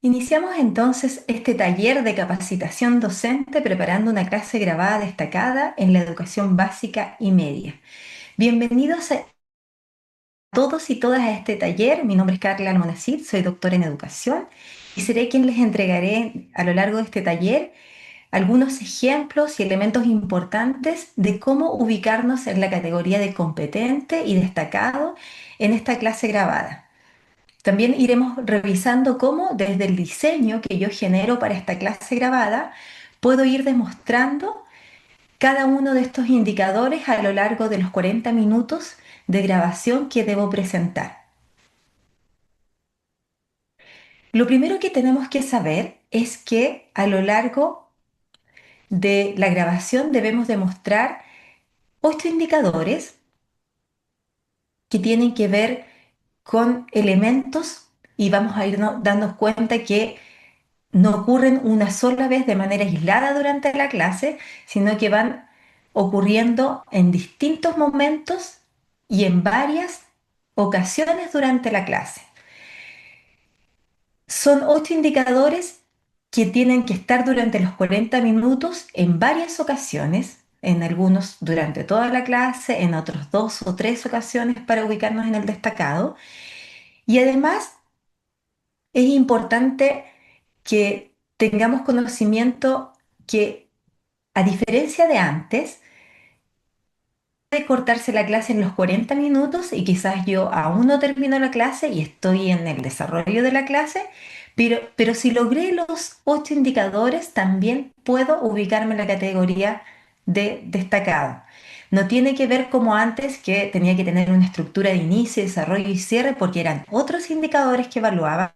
Iniciamos entonces este taller de capacitación docente preparando una clase grabada destacada en la educación básica y media. Bienvenidos a todos y todas a este taller. Mi nombre es Carla Almonacid, soy doctora en educación y seré quien les entregaré a lo largo de este taller algunos ejemplos y elementos importantes de cómo ubicarnos en la categoría de competente y destacado en esta clase grabada. También iremos revisando cómo desde el diseño que yo genero para esta clase grabada puedo ir demostrando cada uno de estos indicadores a lo largo de los 40 minutos de grabación que debo presentar. Lo primero que tenemos que saber es que a lo largo de la grabación debemos demostrar 8 indicadores que tienen que ver con elementos y vamos a ir dando cuenta que no ocurren una sola vez de manera aislada durante la clase, sino que van ocurriendo en distintos momentos y en varias ocasiones durante la clase. Son 8 indicadores que tienen que estar durante los 40 minutos en varias ocasiones, en algunos durante toda la clase, en otros 2 o 3 ocasiones para ubicarnos en el destacado. Y además es importante que tengamos conocimiento que, a diferencia de antes, puede cortarse la clase en los 40 minutos y quizás yo aún no termino la clase y estoy en el desarrollo de la clase, pero si logré los 8 indicadores, también puedo ubicarme en la categoría de destacado. No tiene que ver como antes, que tenía que tener una estructura de inicio, desarrollo y cierre, porque eran otros indicadores que evaluaban.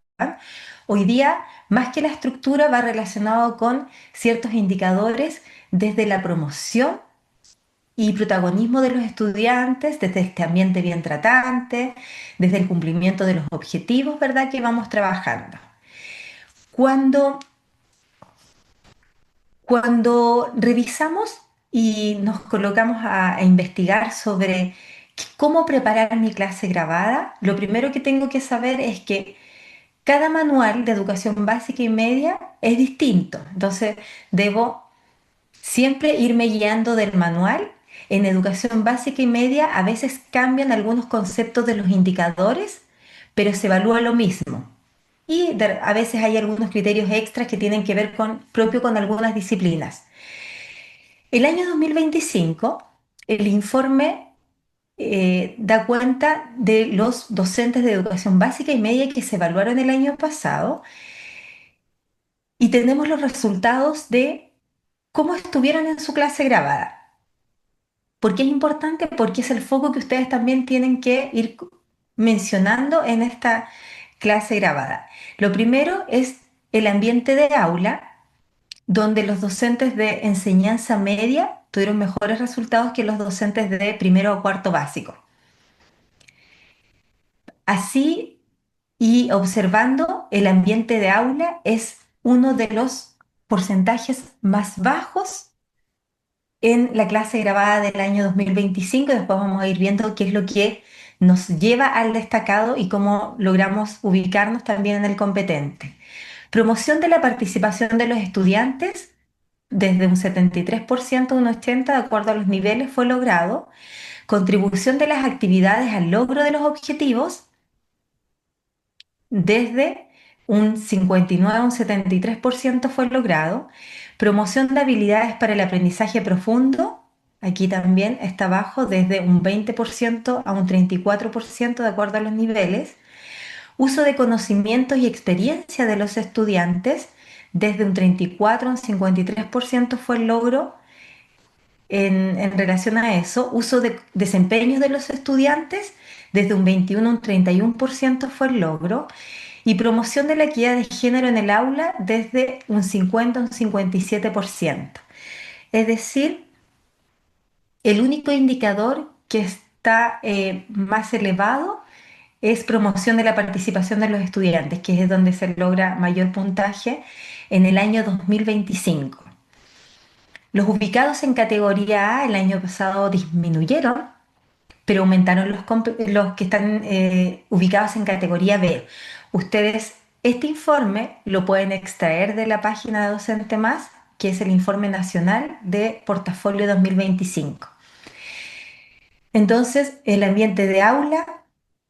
Hoy día, más que la estructura, va relacionado con ciertos indicadores desde la promoción y protagonismo de los estudiantes, desde este ambiente bien tratante, desde el cumplimiento de los objetivos, ¿verdad?, que vamos trabajando. Cuando, cuando revisamos y nos colocamos a investigar sobre cómo preparar mi clase grabada, lo primero que tengo que saber es que cada manual de educación básica y media es distinto. Entonces, debo siempre irme guiando del manual. En educación básica y media a veces cambian algunos conceptos de los indicadores, pero se evalúa lo mismo. Y a veces hay algunos criterios extras que tienen que ver propio con algunas disciplinas. El año 2025, el informe da cuenta de los docentes de educación básica y media que se evaluaron el año pasado y tenemos los resultados de cómo estuvieron en su clase grabada. ¿Por qué es importante? Porque es el foco que ustedes también tienen que ir mencionando en esta clase grabada. Lo primero es el ambiente de aula, donde los docentes de enseñanza media tuvieron mejores resultados que los docentes de primero o cuarto básico. Así, y observando, el ambiente de aula es uno de los porcentajes más bajos en la clase grabada del año 2025. Después vamos a ir viendo qué es lo que nos lleva al destacado y cómo logramos ubicarnos también en el competente. Promoción de la participación de los estudiantes desde un 73% a un 80%, de acuerdo a los niveles, fue logrado. Contribución de las actividades al logro de los objetivos desde un 59 a un 73% fue logrado. Promoción de habilidades para el aprendizaje profundo, aquí también está bajo, desde un 20% a un 34% de acuerdo a los niveles. Uso de conocimientos y experiencia de los estudiantes, desde un 34 a un 53% fue el logro en relación a eso. Uso de desempeños de los estudiantes, desde un 21 a un 31% fue el logro. Y promoción de la equidad de género en el aula, desde un 50 a un 57%. Es decir, el único indicador que está más elevado es promoción de la participación de los estudiantes, que es donde se logra mayor puntaje en el año 2025. Los ubicados en categoría A el año pasado disminuyeron, pero aumentaron los que están ubicados en categoría B. Ustedes Este informe lo pueden extraer de la página de Docente Más, que es el Informe Nacional de Portafolio 2025. Entonces, el ambiente de aula,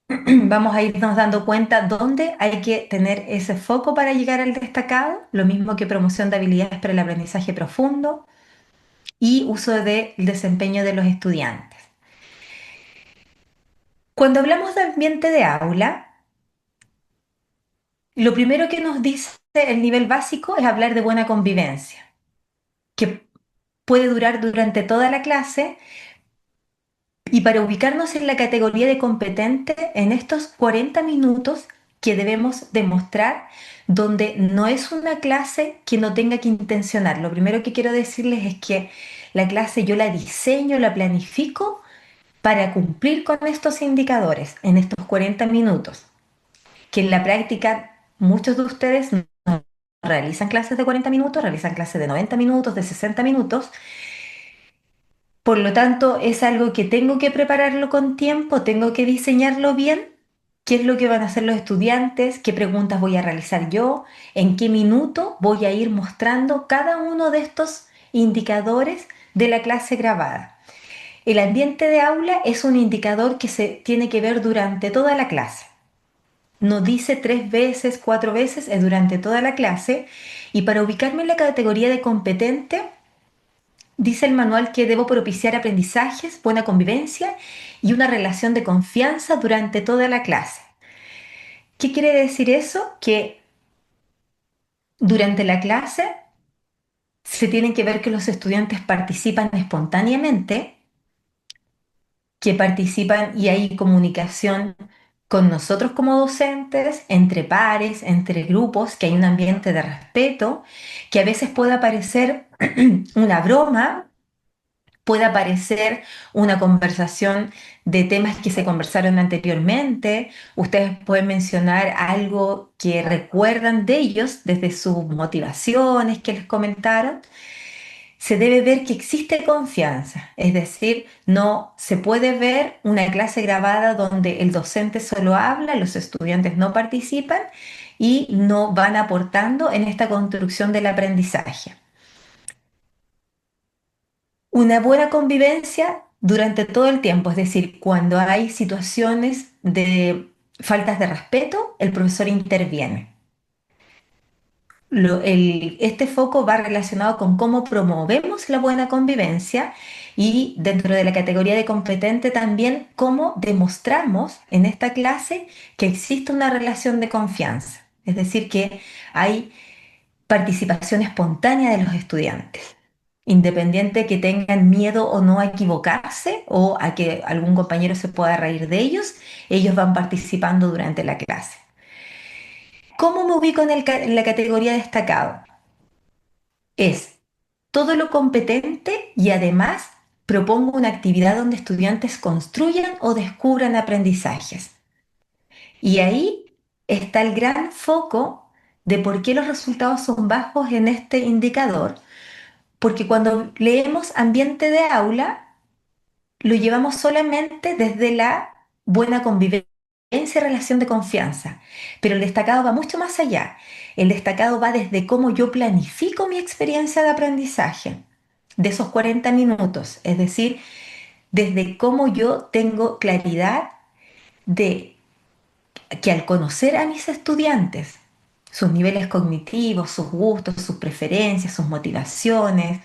vamos a irnos dando cuenta dónde hay que tener ese foco para llegar al destacado, lo mismo que promoción de habilidades para el aprendizaje profundo y uso del desempeño de los estudiantes. Cuando hablamos de ambiente de aula, lo primero que nos dice el nivel básico es hablar de buena convivencia, que puede durar durante toda la clase. Y para ubicarnos en la categoría de competente, en estos 40 minutos que debemos demostrar, donde no es una clase que no tenga que intencionar. Lo primero que quiero decirles es que la clase yo la diseño, la planifico para cumplir con estos indicadores en estos 40 minutos, que en la práctica muchos de ustedes no realizan clases de 40 minutos, realizan clases de 90 minutos, de 60 minutos. Por lo tanto, es algo que tengo que prepararlo con tiempo, tengo que diseñarlo bien, qué es lo que van a hacer los estudiantes, qué preguntas voy a realizar yo, en qué minuto voy a ir mostrando cada uno de estos indicadores de la clase grabada. El ambiente de aula es un indicador que se tiene que ver durante toda la clase. No dice 3 veces, 4 veces, es durante toda la clase. Y para ubicarme en la categoría de competente, dice el manual que debo propiciar aprendizajes, buena convivencia y una relación de confianza durante toda la clase. ¿Qué quiere decir eso? Que durante la clase se tienen que ver que los estudiantes participan espontáneamente, que participan y hay comunicación con nosotros como docentes, entre pares, entre grupos, que hay un ambiente de respeto, que a veces puede parecer una broma, puede aparecer una conversación de temas que se conversaron anteriormente. Ustedes pueden mencionar algo que recuerdan de ellos desde sus motivaciones que les comentaron. Se debe ver que existe confianza, es decir, no se puede ver una clase grabada donde el docente solo habla, los estudiantes no participan y no van aportando en esta construcción del aprendizaje. Una buena convivencia durante todo el tiempo, es decir, cuando hay situaciones de faltas de respeto, el profesor interviene. Este foco va relacionado con cómo promovemos la buena convivencia y dentro de la categoría de competente también cómo demostramos en esta clase que existe una relación de confianza, es decir, que hay participación espontánea de los estudiantes, independiente que tengan miedo o no a equivocarse o a que algún compañero se pueda reír de ellos, ellos van participando durante la clase. ¿Cómo me ubico en la categoría destacado? Es todo lo competente y además propongo una actividad donde estudiantes construyan o descubran aprendizajes. Y ahí está el gran foco de por qué los resultados son bajos en este indicador. Porque cuando leemos ambiente de aula, lo llevamos solamente desde la buena convivencia y relación de confianza. Pero el destacado va mucho más allá. El destacado va desde cómo yo planifico mi experiencia de aprendizaje de esos 40 minutos. Es decir, desde cómo yo tengo claridad de que al conocer a mis estudiantes, sus niveles cognitivos, sus gustos, sus preferencias, sus motivaciones,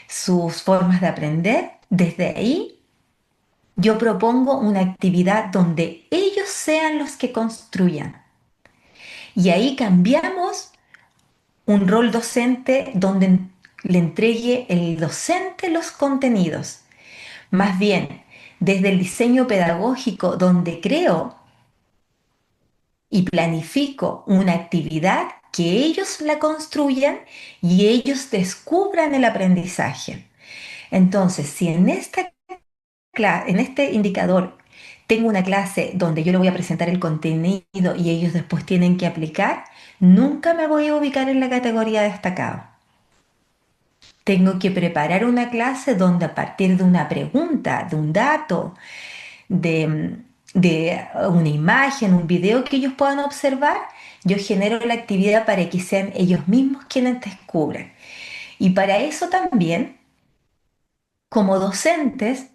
sus formas de aprender, desde ahí yo propongo una actividad donde ellos sean los que construyan. Y ahí cambiamos un rol docente donde le entregue el docente los contenidos. Más bien, desde el diseño pedagógico donde creo y planifico una actividad que ellos la construyan y ellos descubran el aprendizaje. Entonces, si en este indicador tengo una clase donde yo le voy a presentar el contenido y ellos después tienen que aplicar, nunca me voy a ubicar en la categoría destacado. Tengo que preparar una clase donde a partir de una pregunta, de un dato, de una imagen, un video que ellos puedan observar, yo genero la actividad para que sean ellos mismos quienes descubran. Y para eso también, como docentes,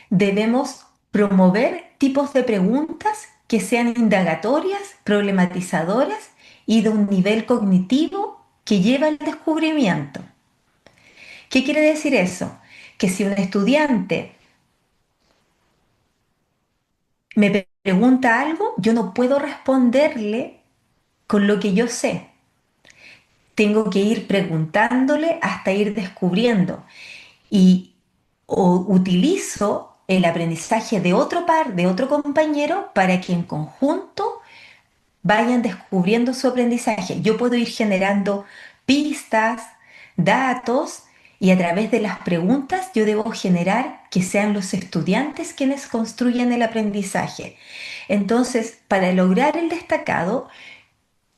debemos promover tipos de preguntas que sean indagatorias, problematizadoras y de un nivel cognitivo que lleva al descubrimiento. ¿Qué quiere decir eso? Que si un estudiante me pregunta algo, yo no puedo responderle con lo que yo sé. Tengo que ir preguntándole hasta ir descubriendo. Y utilizo el aprendizaje de otro par, de otro compañero, para que en conjunto vayan descubriendo su aprendizaje. Yo puedo ir generando pistas, datos, y a través de las preguntas yo debo generar que sean los estudiantes quienes construyan el aprendizaje. Entonces, para lograr el destacado,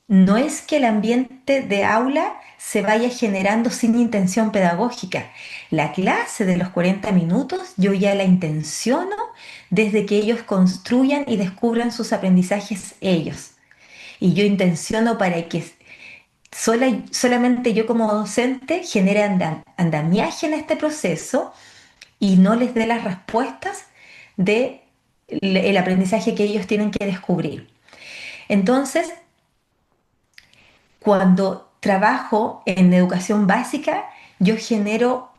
no es que el ambiente de aula se vaya generando sin intención pedagógica. La clase de los 40 minutos yo ya la intenciono desde que ellos construyan y descubran sus aprendizajes ellos. Y yo intenciono para que solamente yo como docente genere andamiaje en este proceso y no les dé las respuestas de el aprendizaje que ellos tienen que descubrir. Entonces, cuando trabajo en educación básica, yo genero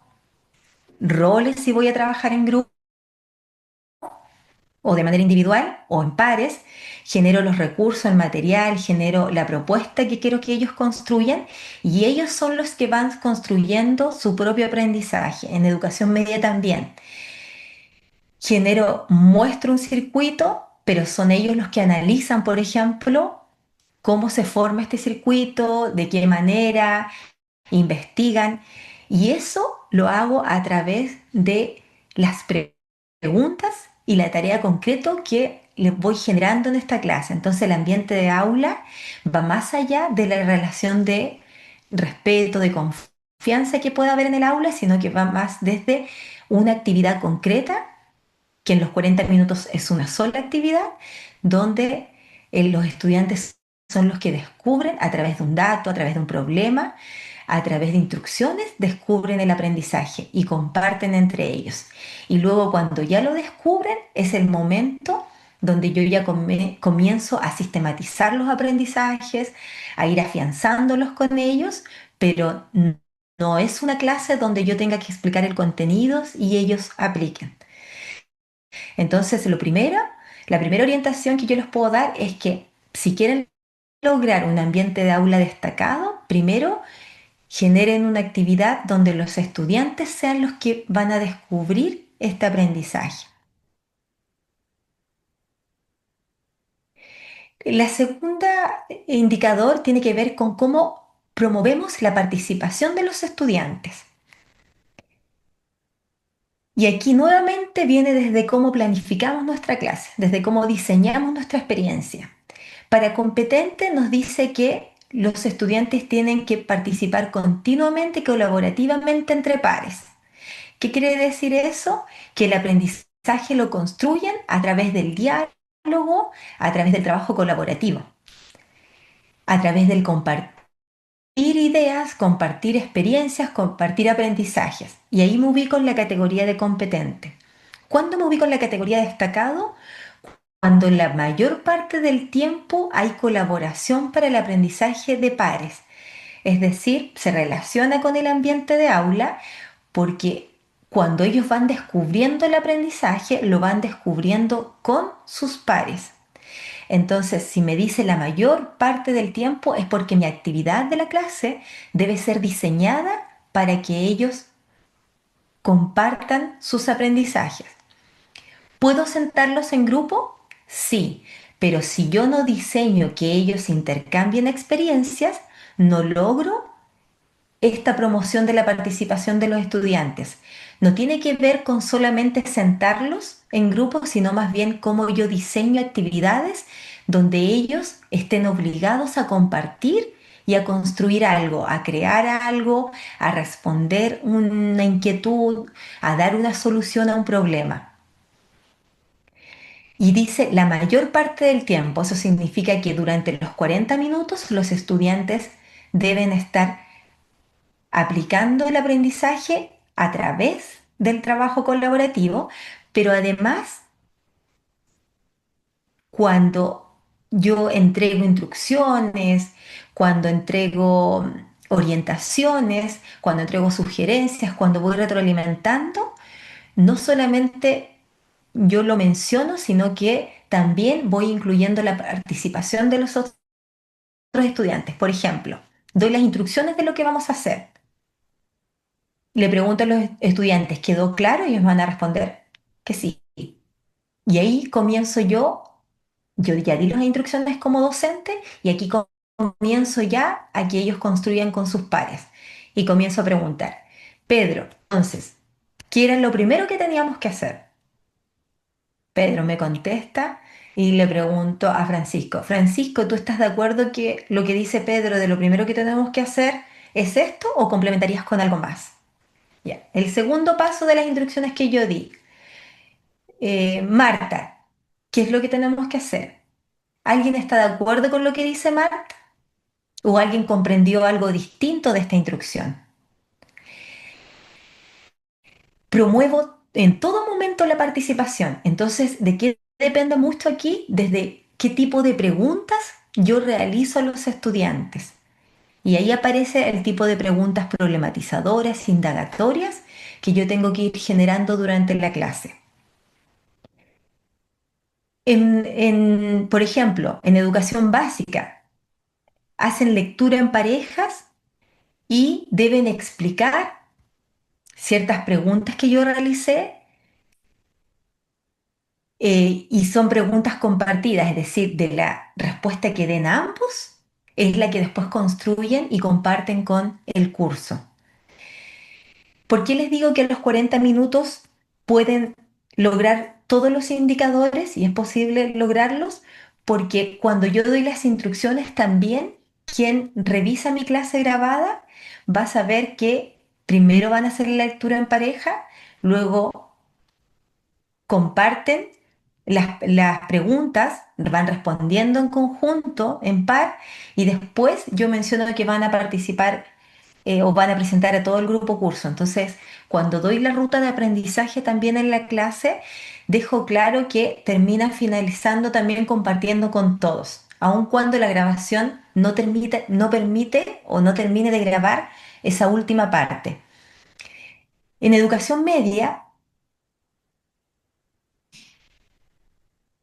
roles si voy a trabajar en grupo o de manera individual o en pares, genero los recursos, el material, genero la propuesta que quiero que ellos construyan y ellos son los que van construyendo su propio aprendizaje. En educación media también. Muestro un circuito, pero son ellos los que analizan, por ejemplo, cómo se forma este circuito, de qué manera, investigan, y eso lo hago a través de las preguntas y la tarea concreto que les voy generando en esta clase. Entonces el ambiente de aula va más allá de la relación de respeto, de confianza que pueda haber en el aula, sino que va más desde una actividad concreta, que en los 40 minutos es una sola actividad, donde los estudiantes son los que descubren a través de un dato, a través de un problema, a través de instrucciones, descubren el aprendizaje y comparten entre ellos. Y luego cuando ya lo descubren, es el momento donde yo ya comienzo a sistematizar los aprendizajes, a ir afianzándolos con ellos, pero no es una clase donde yo tenga que explicar el contenido y ellos apliquen. Entonces, la primera orientación que yo les puedo dar es que si quieren lograr un ambiente de aula destacado, primero generen una actividad donde los estudiantes sean los que van a descubrir este aprendizaje. La segunda indicador tiene que ver con cómo promovemos la participación de los estudiantes. Y aquí nuevamente viene desde cómo planificamos nuestra clase, desde cómo diseñamos nuestra experiencia. Para competente nos dice que los estudiantes tienen que participar continuamente y colaborativamente entre pares. ¿Qué quiere decir eso? Que el aprendizaje lo construyen a través del diálogo, a través del trabajo colaborativo, a través del compartir ideas, compartir experiencias, compartir aprendizajes. Y ahí me ubico en la categoría de competente. ¿Cuándo me ubico en la categoría de destacado? Cuando la mayor parte del tiempo hay colaboración para el aprendizaje de pares. Es decir, se relaciona con el ambiente de aula porque cuando ellos van descubriendo el aprendizaje, lo van descubriendo con sus pares. Entonces, si me dice la mayor parte del tiempo es porque mi actividad de la clase debe ser diseñada para que ellos compartan sus aprendizajes. ¿Puedo sentarlos en grupo? Sí, pero si yo no diseño que ellos intercambien experiencias, no logro esta promoción de la participación de los estudiantes. No tiene que ver con solamente sentarlos en grupos, sino más bien cómo yo diseño actividades donde ellos estén obligados a compartir y a construir algo, a crear algo, a responder una inquietud, a dar una solución a un problema. Y dice la mayor parte del tiempo. Eso significa que durante los 40 minutos los estudiantes deben estar aplicando el aprendizaje a través del trabajo colaborativo, pero además cuando yo entrego instrucciones, cuando entrego orientaciones, cuando entrego sugerencias, cuando voy retroalimentando, no solamente yo lo menciono, sino que también voy incluyendo la participación de los otros estudiantes. Por ejemplo, doy las instrucciones de lo que vamos a hacer. Le pregunto a los estudiantes, ¿quedó claro? Y ellos van a responder que sí. Y ahí comienzo yo ya di las instrucciones como docente y aquí comienzo ya a que ellos construyan con sus pares. Y comienzo a preguntar, Pedro, entonces, ¿qué era lo primero que teníamos que hacer? Pedro me contesta y le pregunto a Francisco, Francisco, ¿tú estás de acuerdo que lo que dice Pedro de lo primero que tenemos que hacer es esto o complementarías con algo más? Ya. El segundo paso de las instrucciones que yo di, Marta, ¿qué es lo que tenemos que hacer? ¿Alguien está de acuerdo con lo que dice Marta? ¿O alguien comprendió algo distinto de esta instrucción? Promuevo en todo momento la participación. Entonces, ¿de qué depende mucho aquí? Desde qué tipo de preguntas yo realizo a los estudiantes. Y ahí aparece el tipo de preguntas problematizadoras, indagatorias, que yo tengo que ir generando durante la clase. Por ejemplo, en educación básica, hacen lectura en parejas y deben explicar ciertas preguntas que yo realicé, y son preguntas compartidas, es decir, de la respuesta que den ambos es la que después construyen y comparten con el curso. ¿Por qué les digo que a los 40 minutos pueden lograr todos los indicadores y es posible lograrlos? Porque cuando yo doy las instrucciones también, quien revisa mi clase grabada va a saber que primero van a hacer la lectura en pareja, luego comparten las preguntas, van respondiendo en conjunto, en par, y después yo menciono que van a participar o van a presentar a todo el grupo curso. Entonces, cuando doy la ruta de aprendizaje también en la clase, dejo claro que termina finalizando también compartiendo con todos, aun cuando la grabación no permite o no termine de grabar esa última parte. En educación media,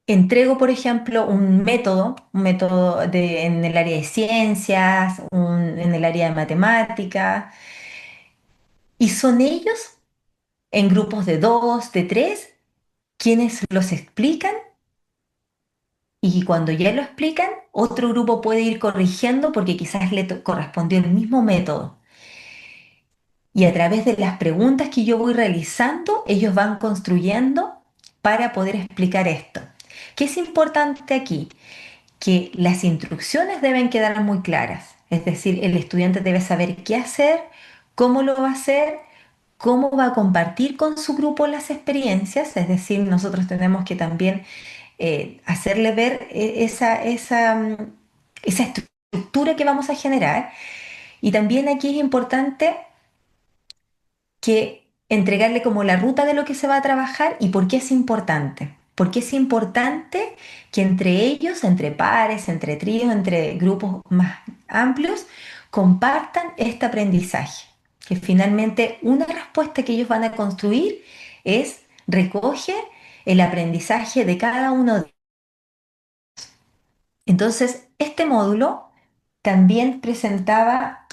entrego, por ejemplo, un método en el área de ciencias, en el área de matemáticas, y son ellos, en grupos de dos, de tres, quienes los explican, y cuando ya lo explican, otro grupo puede ir corrigiendo porque quizás correspondió el mismo método. Y a través de las preguntas que yo voy realizando, ellos van construyendo para poder explicar esto. ¿Qué es importante aquí? Que las instrucciones deben quedar muy claras, es decir, el estudiante debe saber qué hacer, cómo lo va a hacer, cómo va a compartir con su grupo las experiencias, es decir, nosotros tenemos que también hacerle ver esa estructura que vamos a generar. Y también aquí es importante que entregarle como la ruta de lo que se va a trabajar y por qué es importante. Porque es importante que entre ellos, entre pares, entre tríos, entre grupos más amplios, compartan este aprendizaje. Que finalmente una respuesta que ellos van a construir recoge el aprendizaje de cada uno de ellos. Entonces, este módulo también presentaba.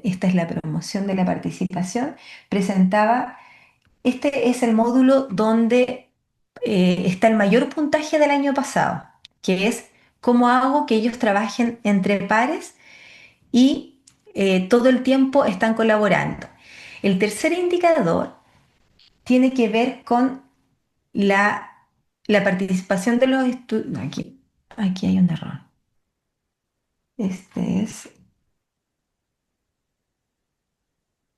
Esta es la promoción de la participación, presentaba, este es el módulo donde está el mayor puntaje del año pasado, que es cómo hago que ellos trabajen entre pares y todo el tiempo están colaborando. El tercer indicador tiene que ver con la participación de los estudiantes. Aquí hay un error. Este es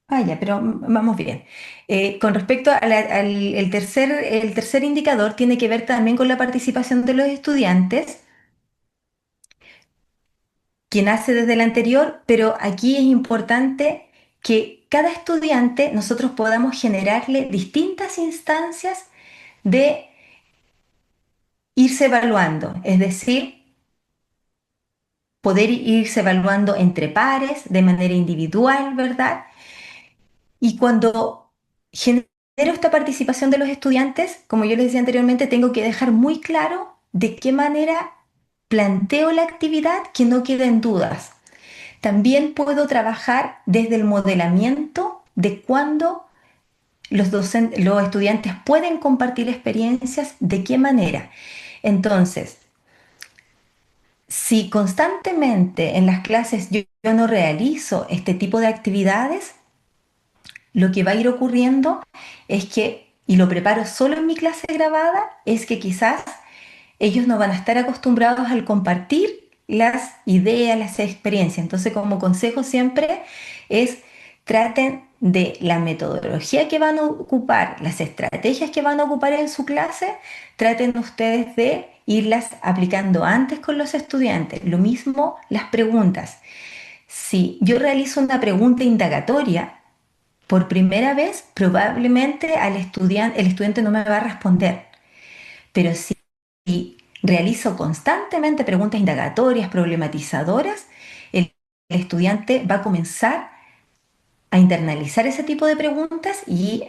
Ya, pero vamos bien. Con respecto el tercer indicador tiene que ver también con la participación de los estudiantes, que nace desde el anterior, pero aquí es importante que cada estudiante nosotros podamos generarle distintas instancias de irse evaluando, es decir, poder irse evaluando entre pares, de manera individual, ¿verdad? Y cuando genero esta participación de los estudiantes, como yo les decía anteriormente, tengo que dejar muy claro de qué manera planteo la actividad, que no queden dudas. También puedo trabajar desde el modelamiento de cuándo los estudiantes pueden compartir experiencias, de qué manera. Entonces, si constantemente en las clases yo no realizo este tipo de actividades, lo que va a ir ocurriendo es que, y lo preparo solo en mi clase grabada, es que quizás ellos no van a estar acostumbrados al compartir las ideas, las experiencias. Entonces, como consejo siempre es traten de la metodología que van a ocupar, las estrategias que van a ocupar en su clase, traten ustedes de irlas aplicando antes con los estudiantes. Lo mismo las preguntas. Si yo realizo una pregunta indagatoria, por primera vez, probablemente el estudiante no me va a responder, pero si realizo constantemente preguntas indagatorias, problematizadoras, el estudiante va a comenzar a internalizar ese tipo de preguntas y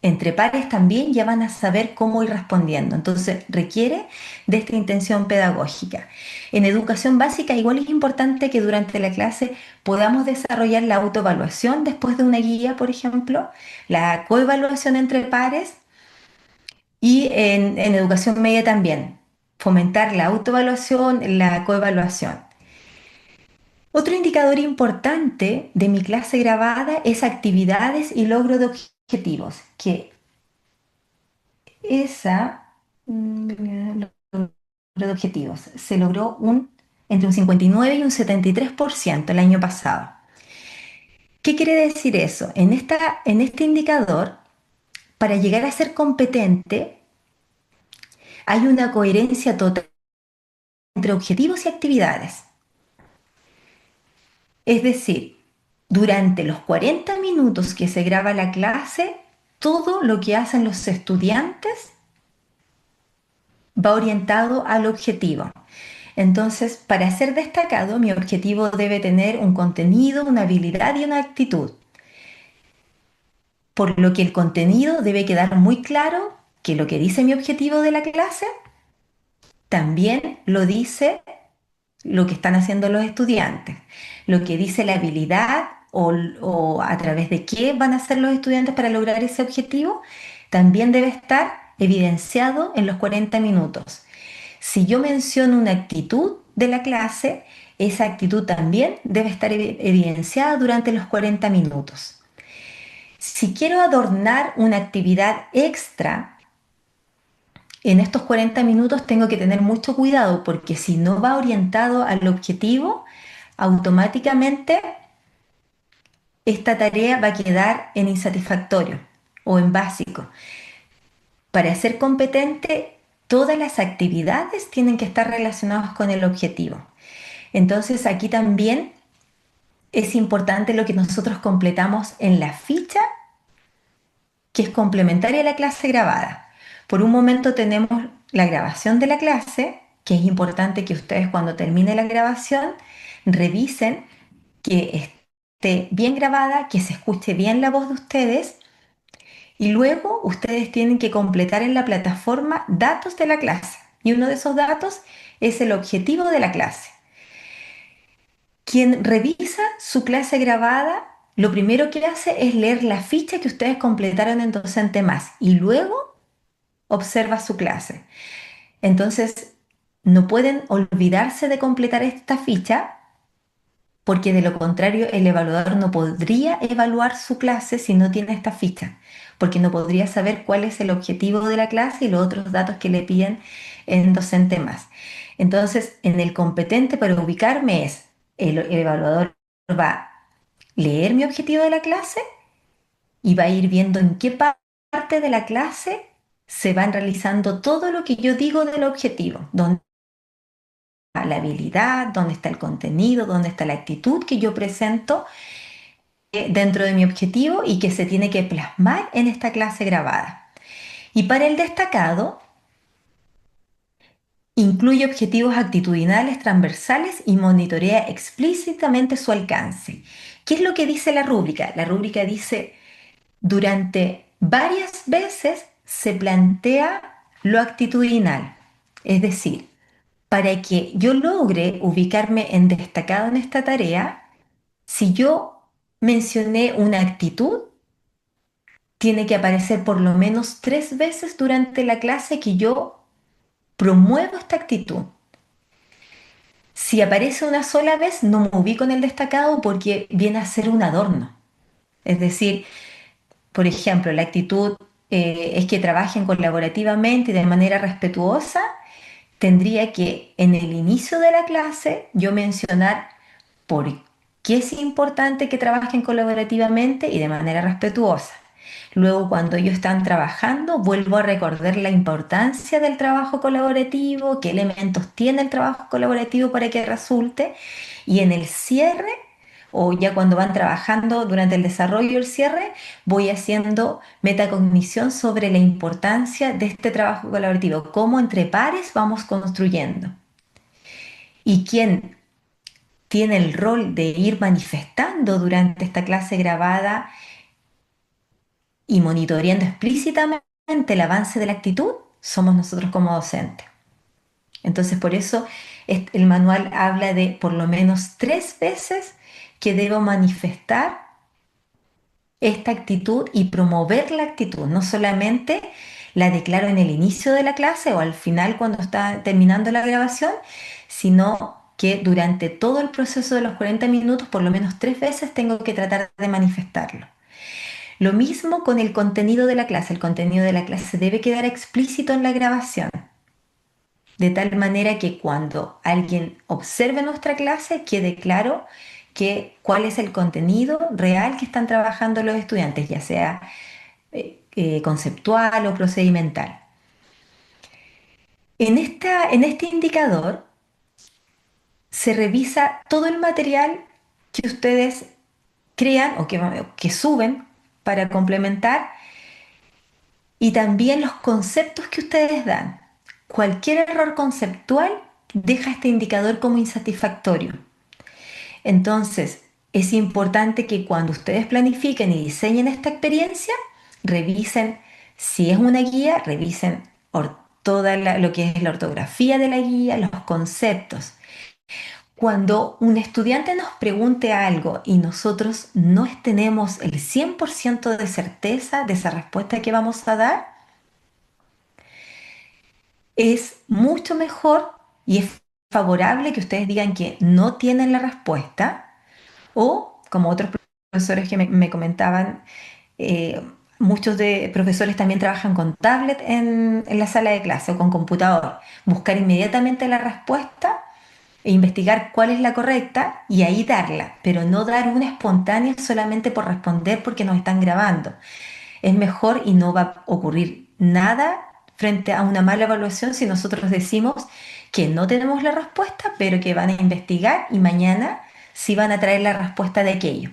entre pares también ya van a saber cómo ir respondiendo. Entonces requiere de esta intención pedagógica. En educación básica igual es importante que durante la clase podamos desarrollar la autoevaluación después de una guía, por ejemplo, la coevaluación entre pares y en educación media también, fomentar la autoevaluación, la coevaluación. Otro indicador importante de mi clase grabada es actividades y logro de objetivos, que esa logro de objetivos se logró entre un 59 y un 73% el año pasado. ¿Qué quiere decir eso? En este indicador, para llegar a ser competente, hay una coherencia total entre objetivos y actividades. Es decir, durante los 40 minutos que se graba la clase, todo lo que hacen los estudiantes va orientado al objetivo. Entonces, para ser destacado, mi objetivo debe tener un contenido, una habilidad y una actitud. Por lo que el contenido debe quedar muy claro que lo que dice mi objetivo de la clase también lo dice lo que están haciendo los estudiantes, lo que dice la habilidad o a través de qué van a hacer los estudiantes para lograr ese objetivo, también debe estar evidenciado en los 40 minutos. Si yo menciono una actitud de la clase, esa actitud también debe estar evidenciada durante los 40 minutos. Si quiero adornar una actividad extra, en estos 40 minutos tengo que tener mucho cuidado porque si no va orientado al objetivo, automáticamente esta tarea va a quedar en insatisfactorio o en básico. Para ser competente, todas las actividades tienen que estar relacionadas con el objetivo. Entonces aquí también es importante lo que nosotros completamos en la ficha, que es complementaria a la clase grabada. Por un momento tenemos la grabación de la clase, que es importante que ustedes cuando termine la grabación revisen que esté bien grabada, que se escuche bien la voz de ustedes y luego ustedes tienen que completar en la plataforma datos de la clase. Y uno de esos datos es el objetivo de la clase. Quien revisa su clase grabada, lo primero que hace es leer la ficha que ustedes completaron en Docente Más y luego observa su clase. Entonces, no pueden olvidarse de completar esta ficha porque de lo contrario el evaluador no podría evaluar su clase si no tiene esta ficha, porque no podría saber cuál es el objetivo de la clase y los otros datos que le piden en Docente Más. Entonces, en el competente para ubicarme es, el evaluador va leer mi objetivo de la clase y va a ir viendo en qué parte de la clase se van realizando todo lo que yo digo del objetivo, dónde está la habilidad, dónde está el contenido, dónde está la actitud que yo presento dentro de mi objetivo y que se tiene que plasmar en esta clase grabada. Y para el destacado, incluye objetivos actitudinales transversales y monitorea explícitamente su alcance. ¿Qué es lo que dice la rúbrica? La rúbrica dice, durante varias veces se plantea lo actitudinal. Es decir, para que yo logre ubicarme en destacado en esta tarea, si yo mencioné una actitud, tiene que aparecer por lo menos 3 veces durante la clase que yo promuevo esta actitud. Si aparece una sola vez, no me ubico en el destacado porque viene a ser un adorno. Es decir, por ejemplo, la actitud es que trabajen colaborativamente y de manera respetuosa. Tendría que en el inicio de la clase yo mencionar por qué es importante que trabajen colaborativamente y de manera respetuosa. Luego, cuando ellos están trabajando, vuelvo a recordar la importancia del trabajo colaborativo, qué elementos tiene el trabajo colaborativo para que resulte. Y en el cierre, o ya cuando van trabajando durante el desarrollo y el cierre, voy haciendo metacognición sobre la importancia de este trabajo colaborativo, cómo entre pares vamos construyendo. Y quién tiene el rol de ir manifestando durante esta clase grabada y monitoreando explícitamente el avance de la actitud, somos nosotros como docentes. Entonces, por eso el manual habla de por lo menos 3 veces que debo manifestar esta actitud y promover la actitud. No solamente la declaro en el inicio de la clase o al final cuando está terminando la grabación, sino que durante todo el proceso de los 40 minutos, por lo menos 3 veces tengo que tratar de manifestarlo. Lo mismo con el contenido de la clase. El contenido de la clase debe quedar explícito en la grabación, de tal manera que cuando alguien observe nuestra clase quede claro cuál es el contenido real que están trabajando los estudiantes, ya sea conceptual o procedimental. En este indicador se revisa todo el material que ustedes crean o que suben para complementar y también los conceptos que ustedes dan. Cualquier error conceptual deja este indicador como insatisfactorio. Entonces, es importante que cuando ustedes planifiquen y diseñen esta experiencia, revisen, si es una guía, revisen lo que es la ortografía de la guía, los conceptos. Cuando un estudiante nos pregunte algo y nosotros no tenemos el 100% de certeza de esa respuesta que vamos a dar, es mucho mejor y es favorable que ustedes digan que no tienen la respuesta o, como otros profesores que me comentaban, eh, muchos de profesores también trabajan con tablet en la sala de clase o con computador. Buscar inmediatamente la respuesta e investigar cuál es la correcta y ahí darla, pero no dar una espontánea solamente por responder porque nos están grabando. Es mejor y no va a ocurrir nada frente a una mala evaluación si nosotros decimos que no tenemos la respuesta, pero que van a investigar y mañana sí van a traer la respuesta de aquello.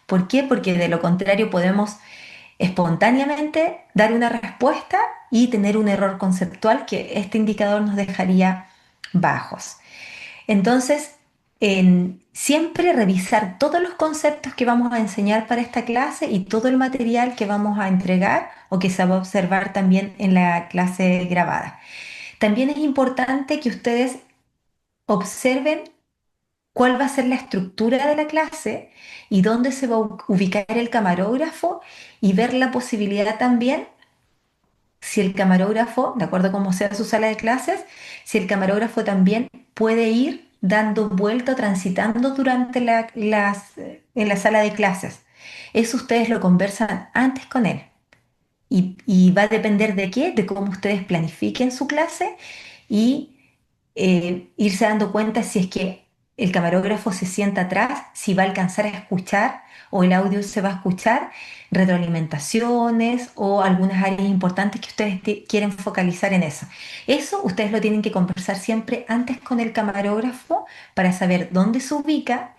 ¿Por qué? Porque de lo contrario podemos espontáneamente dar una respuesta y tener un error conceptual que este indicador nos dejaría bajos. Entonces, siempre revisar todos los conceptos que vamos a enseñar para esta clase y todo el material que vamos a entregar o que se va a observar también en la clase grabada. También es importante que ustedes observen cuál va a ser la estructura de la clase y dónde se va a ubicar el camarógrafo y ver la posibilidad también si el camarógrafo, de acuerdo a cómo sea su sala de clases, si el camarógrafo también puede ir dando vuelta o transitando durante en la sala de clases. Eso ustedes lo conversan antes con él. Y va a depender de qué, de cómo ustedes planifiquen su clase y irse dando cuenta si es que el camarógrafo se sienta atrás, si va a alcanzar a escuchar o el audio se va a escuchar, retroalimentaciones o algunas áreas importantes que ustedes quieren focalizar en eso. Eso ustedes lo tienen que conversar siempre antes con el camarógrafo para saber dónde se ubica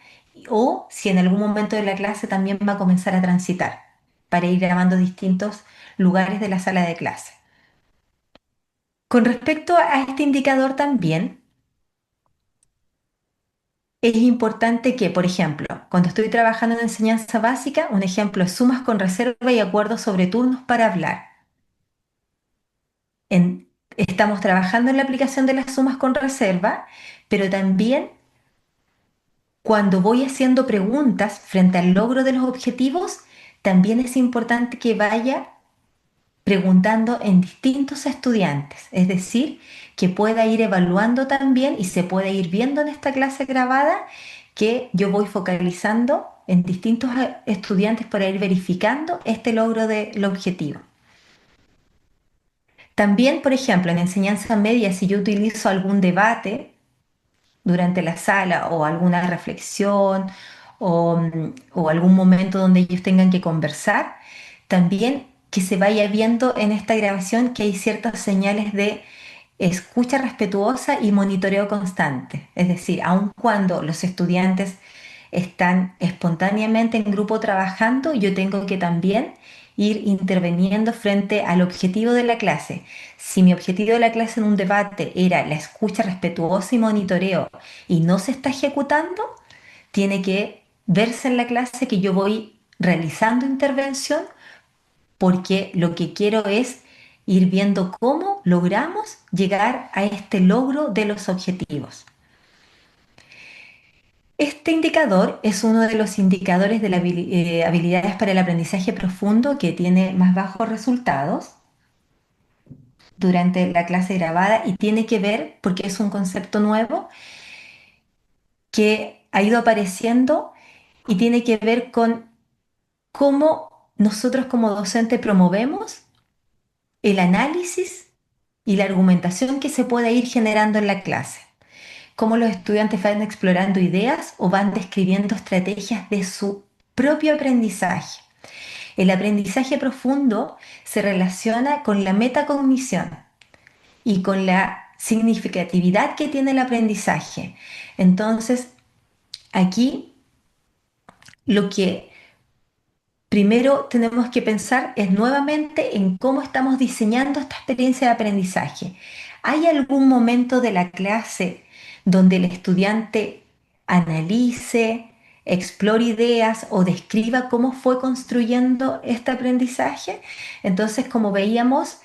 o si en algún momento de la clase también va a comenzar a transitar para ir grabando distintos lugares de la sala de clase. Con respecto a este indicador también, es importante que, por ejemplo, cuando estoy trabajando en enseñanza básica, un ejemplo es sumas con reserva y acuerdos sobre turnos para hablar. Estamos trabajando en la aplicación de las sumas con reserva, pero también cuando voy haciendo preguntas frente al logro de los objetivos, también es importante que vaya preguntando en distintos estudiantes, es decir, que pueda ir evaluando también y se puede ir viendo en esta clase grabada que yo voy focalizando en distintos estudiantes para ir verificando este logro del objetivo. También, por ejemplo, en enseñanza media, si yo utilizo algún debate durante la sala o alguna reflexión o algún momento donde ellos tengan que conversar, también que se vaya viendo en esta grabación que hay ciertas señales de escucha respetuosa y monitoreo constante. Es decir, aun cuando los estudiantes están espontáneamente en grupo trabajando, yo tengo que también ir interviniendo frente al objetivo de la clase. Si mi objetivo de la clase en un debate era la escucha respetuosa y monitoreo y no se está ejecutando, tiene que verse en la clase que yo voy realizando intervención porque lo que quiero es ir viendo cómo logramos llegar a este logro de los objetivos. Este indicador es uno de los indicadores de las habilidades para el aprendizaje profundo que tiene más bajos resultados durante la clase grabada y tiene que ver, porque es un concepto nuevo que ha ido apareciendo y tiene que ver con cómo nosotros como docente promovemos el análisis y la argumentación que se puede ir generando en la clase. Cómo los estudiantes van explorando ideas o van describiendo estrategias de su propio aprendizaje. El aprendizaje profundo se relaciona con la metacognición y con la significatividad que tiene el aprendizaje. Entonces, aquí lo que primero tenemos que pensar es nuevamente en cómo estamos diseñando esta experiencia de aprendizaje. ¿Hay algún momento de la clase donde el estudiante analice, explore ideas o describa cómo fue construyendo este aprendizaje? Entonces, como veíamos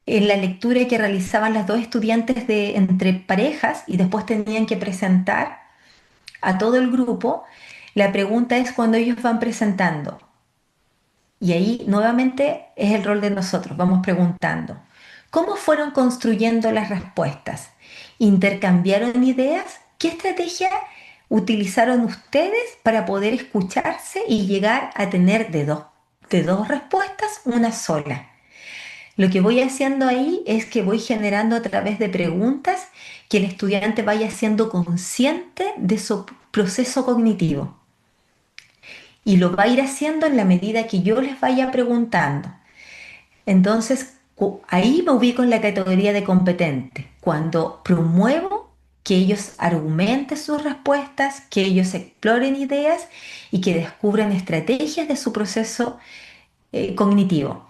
en la lectura que realizaban las dos estudiantes entre parejas y después tenían que presentar a todo el grupo, la pregunta es cuando ellos van presentando. Y ahí nuevamente es el rol de nosotros, vamos preguntando, ¿cómo fueron construyendo las respuestas? ¿Intercambiaron ideas? ¿Qué estrategia utilizaron ustedes para poder escucharse y llegar a tener de dos respuestas una sola? Lo que voy haciendo ahí es que voy generando a través de preguntas que el estudiante vaya siendo consciente de su proceso cognitivo y lo va a ir haciendo en la medida que yo les vaya preguntando. Entonces, ahí me ubico en la categoría de competente, cuando promuevo que ellos argumenten sus respuestas, que ellos exploren ideas y que descubran estrategias de su proceso cognitivo.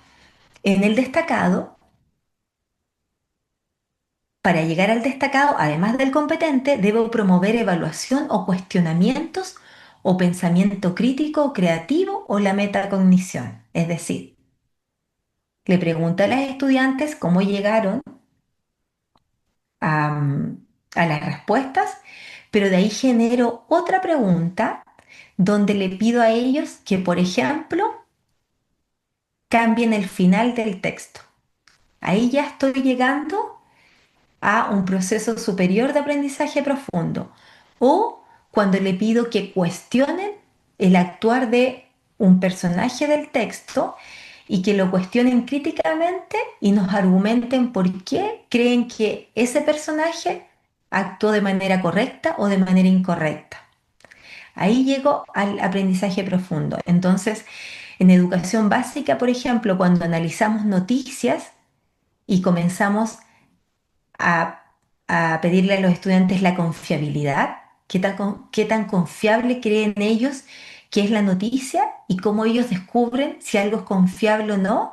En el destacado, para llegar al destacado, además del competente, debo promover evaluación o cuestionamientos o pensamiento crítico o creativo o la metacognición. Es decir, le pregunto a las estudiantes cómo llegaron a, a las respuestas, pero de ahí genero otra pregunta donde le pido a ellos que, por ejemplo, cambien el final del texto. Ahí ya estoy llegando a un proceso superior de aprendizaje profundo. O cuando le pido que cuestionen el actuar de un personaje del texto y que lo cuestionen críticamente y nos argumenten por qué creen que ese personaje actuó de manera correcta o de manera incorrecta. Ahí llego al aprendizaje profundo. Entonces, en educación básica, por ejemplo, cuando analizamos noticias y comenzamos a, a pedirle a los estudiantes la confiabilidad, qué tan confiable creen ellos que es la noticia y cómo ellos descubren si algo es confiable o no,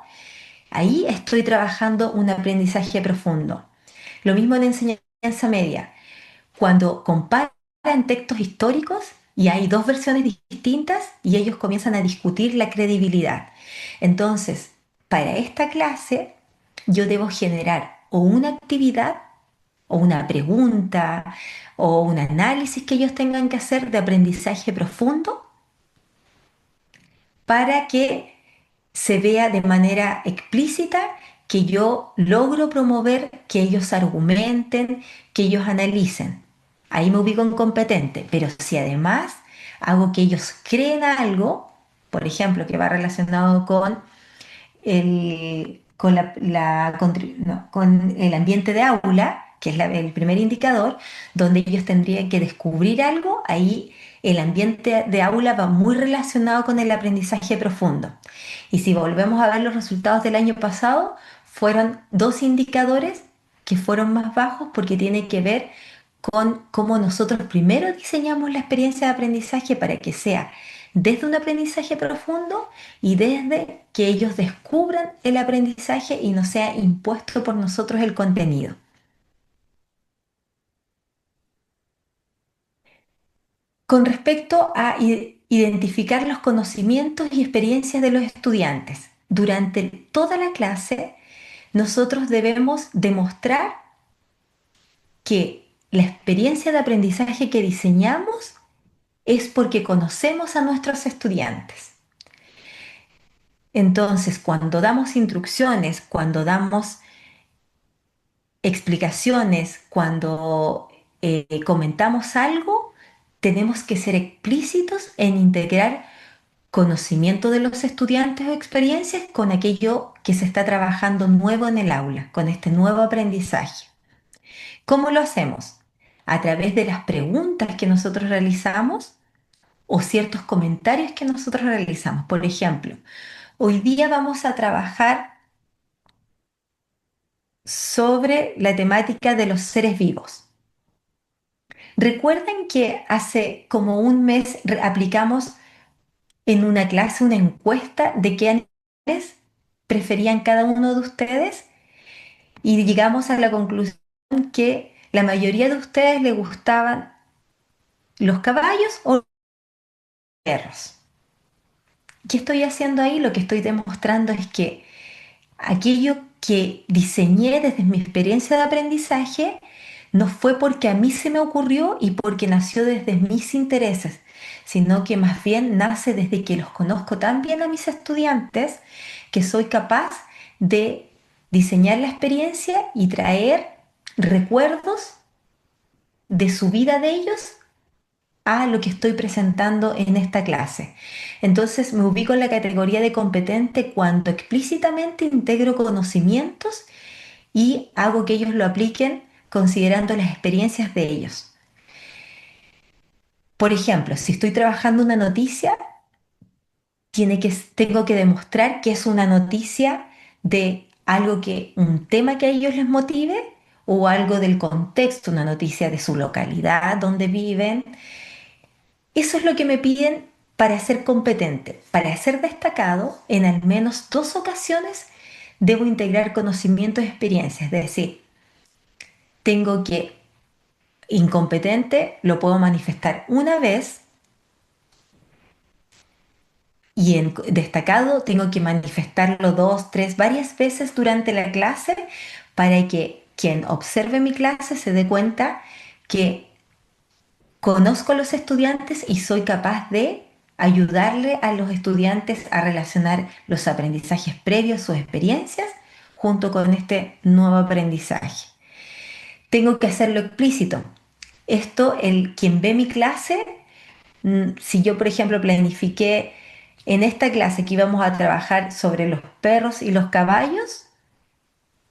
ahí estoy trabajando un aprendizaje profundo. Lo mismo en enseñanza media. Cuando comparan textos históricos y hay dos versiones distintas y ellos comienzan a discutir la credibilidad. Entonces, para esta clase, yo debo generar o una actividad o una pregunta o un análisis que ellos tengan que hacer de aprendizaje profundo para que se vea de manera explícita que yo logro promover que ellos argumenten, que ellos analicen. Ahí me ubico en competente, pero si además hago que ellos creen algo, por ejemplo, que va relacionado con el ambiente de aula, que es el primer indicador, donde ellos tendrían que descubrir algo, ahí el ambiente de aula va muy relacionado con el aprendizaje profundo. Y si volvemos a ver los resultados del año pasado, fueron dos indicadores que fueron más bajos porque tiene que ver con cómo nosotros primero diseñamos la experiencia de aprendizaje para que sea desde un aprendizaje profundo y desde que ellos descubran el aprendizaje y no sea impuesto por nosotros el contenido. Con respecto a identificar los conocimientos y experiencias de los estudiantes, durante toda la clase nosotros debemos demostrar que la experiencia de aprendizaje que diseñamos es porque conocemos a nuestros estudiantes. Entonces, cuando damos instrucciones, cuando damos explicaciones, cuando comentamos algo, tenemos que ser explícitos en integrar conocimiento de los estudiantes o experiencias con aquello que se está trabajando nuevo en el aula, con este nuevo aprendizaje. ¿Cómo lo hacemos? A través de las preguntas que nosotros realizamos o ciertos comentarios que nosotros realizamos. Por ejemplo, hoy día vamos a trabajar sobre la temática de los seres vivos. ¿Recuerdan que hace como un mes aplicamos en una clase una encuesta de qué animales preferían cada uno de ustedes? Y llegamos a la conclusión que la mayoría de ustedes les gustaban los caballos o los perros. ¿Qué estoy haciendo ahí? Lo que estoy demostrando es que aquello que diseñé desde mi experiencia de aprendizaje no fue porque a mí se me ocurrió y porque nació desde mis intereses, sino que más bien nace desde que los conozco tan bien a mis estudiantes que soy capaz de diseñar la experiencia y traer recuerdos de su vida de ellos a lo que estoy presentando en esta clase. Entonces me ubico en la categoría de competente cuando explícitamente integro conocimientos y hago que ellos lo apliquen considerando las experiencias de ellos. Por ejemplo, si estoy trabajando una noticia, tengo que demostrar que es una noticia de algo un tema que a ellos les motive o algo del contexto, una noticia de su localidad donde viven. Eso es lo que me piden para ser competente. Para ser destacado, en al menos dos ocasiones debo integrar conocimientos y experiencias. Es decir, tengo que, incompetente, lo puedo manifestar una vez y en destacado tengo que manifestarlo dos, tres, varias veces durante la clase para que quien observe mi clase se dé cuenta que conozco a los estudiantes y soy capaz de ayudarle a los estudiantes a relacionar los aprendizajes previos o experiencias junto con este nuevo aprendizaje. Tengo que hacerlo explícito. Esto, quien ve mi clase, si yo, por ejemplo, planifiqué en esta clase que íbamos a trabajar sobre los perros y los caballos,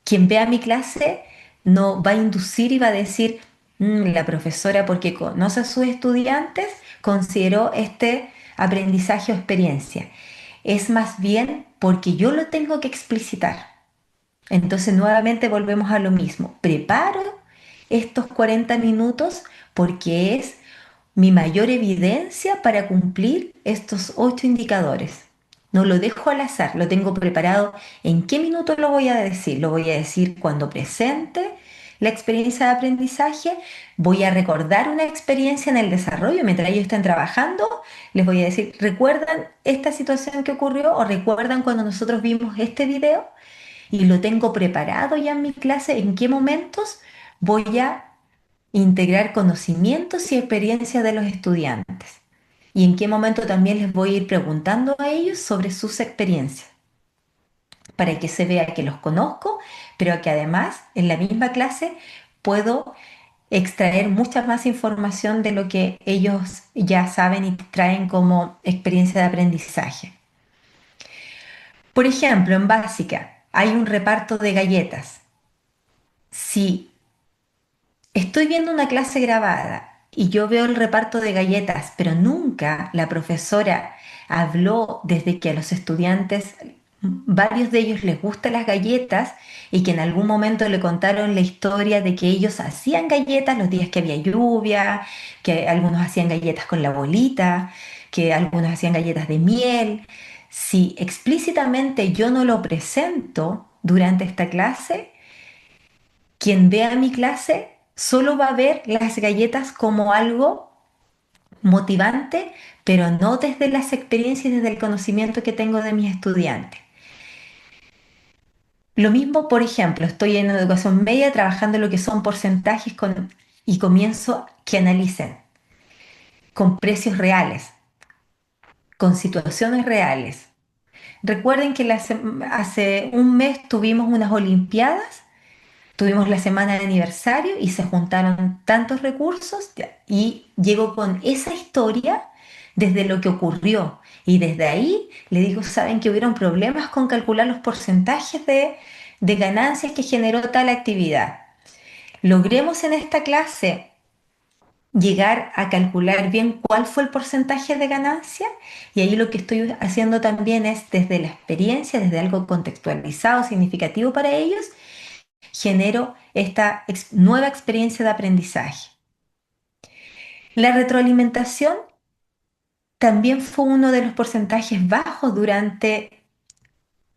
quien vea mi clase no va a inducir y va a decir, La profesora, porque conoce a sus estudiantes, consideró este aprendizaje o experiencia. Es más bien porque yo lo tengo que explicitar. Entonces, nuevamente volvemos a lo mismo. Preparo estos 40 minutos porque es mi mayor evidencia para cumplir estos 8 indicadores. No lo dejo al azar, lo tengo preparado. ¿En qué minuto lo voy a decir? Lo voy a decir cuando presente la experiencia de aprendizaje. Voy a recordar una experiencia en el desarrollo mientras ellos están trabajando. Les voy a decir, ¿recuerdan esta situación que ocurrió o recuerdan cuando nosotros vimos este video? Y lo tengo preparado ya en mi clase. ¿En qué momentos voy a integrar conocimientos y experiencias de los estudiantes? Y en qué momento también les voy a ir preguntando a ellos sobre sus experiencias, para que se vea que los conozco, pero que además en la misma clase puedo extraer mucha más información de lo que ellos ya saben y traen como experiencia de aprendizaje. Por ejemplo, en básica hay un reparto de galletas. Si estoy viendo una clase grabada y yo veo el reparto de galletas, pero nunca la profesora habló desde que a los estudiantes, varios de ellos les gustan las galletas y que en algún momento le contaron la historia de que ellos hacían galletas los días que había lluvia, que algunos hacían galletas con la bolita, que algunos hacían galletas de miel. Si explícitamente yo no lo presento durante esta clase, quien vea mi clase solo va a ver las galletas como algo motivante, pero no desde las experiencias y desde el conocimiento que tengo de mis estudiantes. Lo mismo, por ejemplo, estoy en educación media trabajando lo que son porcentajes y comienzo que analicen con precios reales, con situaciones reales. Recuerden que hace un mes tuvimos unas Olimpiadas. Tuvimos la semana de aniversario y se juntaron tantos recursos y llego con esa historia desde lo que ocurrió. Y desde ahí le digo, saben que hubieron problemas con calcular los porcentajes de ganancias que generó tal actividad. Logremos en esta clase llegar a calcular bien cuál fue el porcentaje de ganancia, y ahí lo que estoy haciendo también es desde la experiencia, desde algo contextualizado, significativo para ellos, genero esta nueva experiencia de aprendizaje. La retroalimentación también fue uno de los porcentajes bajos durante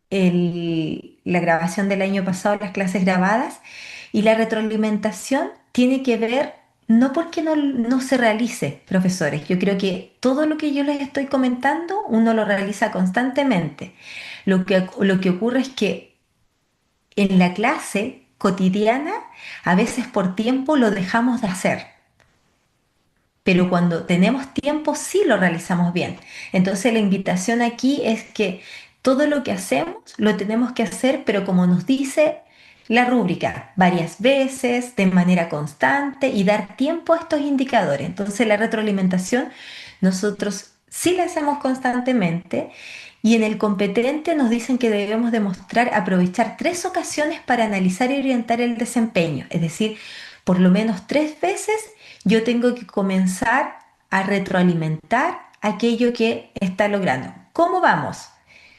la grabación del año pasado, las clases grabadas, y la retroalimentación tiene que ver no porque no se realice, profesores. Yo creo que todo lo que yo les estoy comentando uno lo realiza constantemente. Lo que ocurre es que en la clase cotidiana, a veces por tiempo lo dejamos de hacer, pero cuando tenemos tiempo sí lo realizamos bien. Entonces la invitación aquí es que todo lo que hacemos lo tenemos que hacer, pero como nos dice la rúbrica, varias veces, de manera constante y dar tiempo a estos indicadores. Entonces la retroalimentación nosotros sí la hacemos constantemente. Y en el competente nos dicen que debemos demostrar, aprovechar 3 ocasiones para analizar y orientar el desempeño. Es decir, por lo menos 3 veces yo tengo que comenzar a retroalimentar aquello que está logrando. ¿Cómo vamos?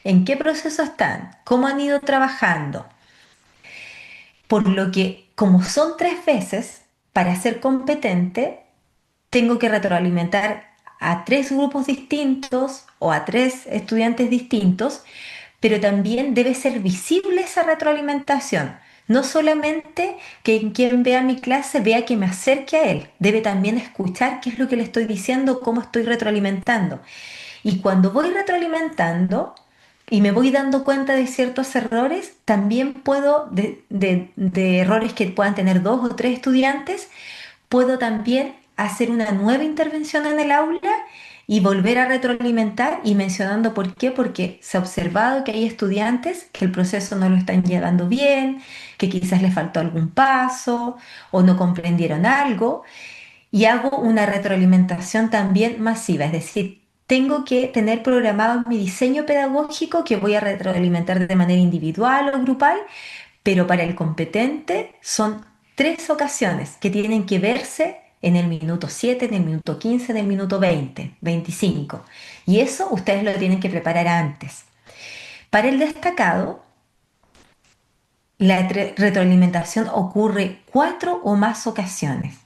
¿En qué proceso están? ¿Cómo han ido trabajando? Por lo que, como son 3 veces, para ser competente, tengo que retroalimentar a 3 grupos distintos o a 3 estudiantes distintos, pero también debe ser visible esa retroalimentación. No solamente que quien vea mi clase vea que me acerque a él, debe también escuchar qué es lo que le estoy diciendo, cómo estoy retroalimentando. Y cuando voy retroalimentando y me voy dando cuenta de ciertos errores, también puedo, de errores que puedan tener 2 o 3 estudiantes, puedo también hacer una nueva intervención en el aula y volver a retroalimentar y mencionando por qué, porque se ha observado que hay estudiantes que el proceso no lo están llevando bien, que quizás les faltó algún paso o no comprendieron algo, y hago una retroalimentación también masiva, es decir, tengo que tener programado mi diseño pedagógico que voy a retroalimentar de manera individual o grupal, pero para el competente son tres ocasiones que tienen que verse en el minuto 7, en el minuto 15, en el minuto 20, 25. Y eso ustedes lo tienen que preparar antes. Para el destacado, la retroalimentación ocurre cuatro o más ocasiones,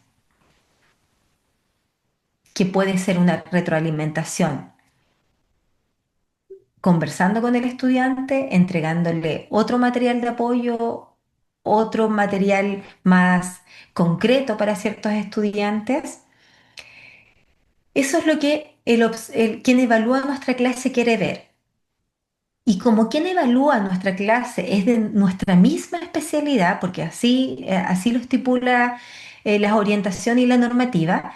que puede ser una retroalimentación conversando con el estudiante, entregándole otro material de apoyo, otro material más concreto para ciertos estudiantes. Eso es lo que quien evalúa nuestra clase quiere ver. Y como quien evalúa nuestra clase es de nuestra misma especialidad, porque así lo estipula la orientación y la normativa,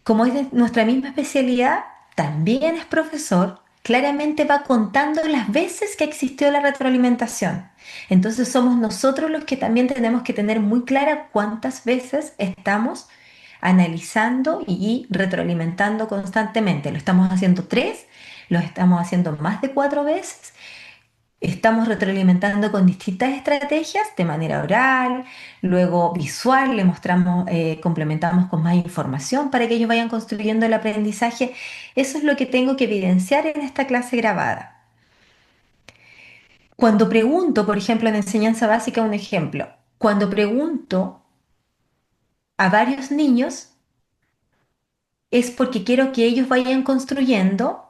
como es de nuestra misma especialidad, también es profesor, claramente va contando las veces que existió la retroalimentación. Entonces somos nosotros los que también tenemos que tener muy clara cuántas veces estamos analizando y retroalimentando constantemente. ¿Lo estamos haciendo tres? ¿Lo estamos haciendo más de cuatro veces? Estamos retroalimentando con distintas estrategias de manera oral, luego visual, le mostramos, complementamos con más información para que ellos vayan construyendo el aprendizaje. Eso es lo que tengo que evidenciar en esta clase grabada. Cuando pregunto, por ejemplo, en enseñanza básica, un ejemplo, cuando pregunto a varios niños es porque quiero que ellos vayan construyendo,